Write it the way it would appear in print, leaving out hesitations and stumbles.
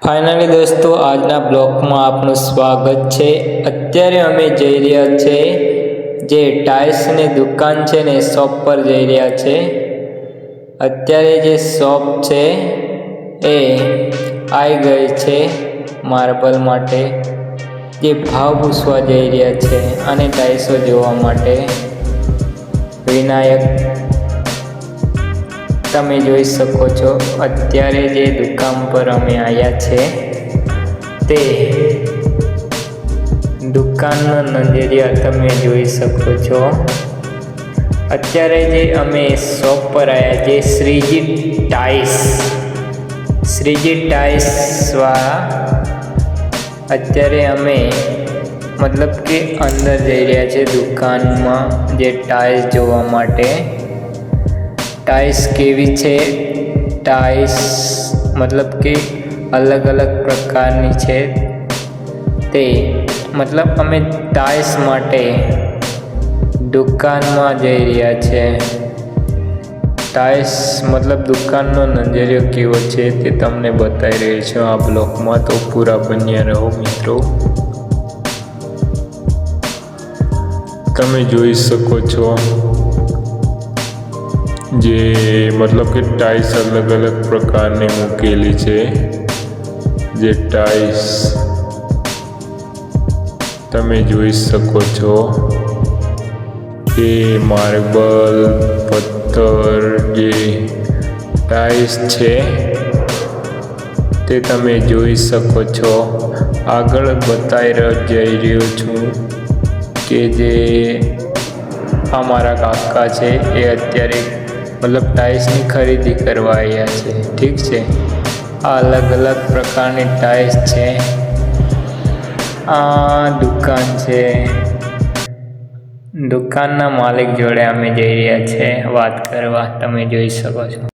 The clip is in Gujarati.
ફાઇનલી દોસ્તો, આજના બ્લોગમાં આપનું સ્વાગત છે। અત્યારે અમે જઈ રહ્યા છે જે ટાઇલ્સની દુકાન છે ને શોપ પર જઈ રહ્યા છે। અત્યારે જે શોપ છે એ આવી ગઈ છે માર્બલ માટે, જે ભાવ પૂછવા જઈ રહ્યા છે અને ટાઇલ્સો જોવા માટે। વિનાયક તમે જોઈ શકો છો, અત્યારે જે દુકાન પર અમે આવ્યા છે તે દુકાનનો નજરિયા તમે જોઈ શકો છો। અત્યારે જે અમે શોપ પર આવ્યા જે શ્રીજી ટાઇલ્સવાળા, અત્યારે અમે મતલબ કે અંદર જઈ રહ્યા છે દુકાનમાં જે ટાઇલ્સ જોવા માટે। ટાઇલ્સ કેવી છે, ટાઇલ્સ મતલબ કે અલગ અલગ પ્રકારની છે તે મતલબ અમે ટાઇલ્સ માટે દુકાનમાં જઈ રહ્યા છે। ટાઇલ્સ મતલબ દુકાનનો નજરિયો કેવો છે તે તમને બતાવી રહ્યો છું આ બ્લોગમાં, તો પૂરા બન્યા રહો મિત્રો। તમે જોઈ શકો છો જે મતલબ કે ટાઇલ્સ અલગ અલગ પ્રકારની મૂકેલી છે। જે ટાઇલ્સ તમે જોઈ શકો છો કે માર્બલ પથ્થર જે ટાઇલ્સ છે તે તમે જોઈ શકો છો। આગળ બતાવી જઈ રહ્યો છું કે જે અમારા કાકા છે એ અત્યારે મતલબ ટાઇલ્સની ખરીદી કરવા આવ્યા છે, ઠીક છે। આ અલગ અલગ પ્રકારની ટાઇલ્સ છે। આ દુકાન છે, દુકાનના માલિક જોડે અમે જઈ રહ્યા છે વાત કરવા, તમે જોઈ શકો છો।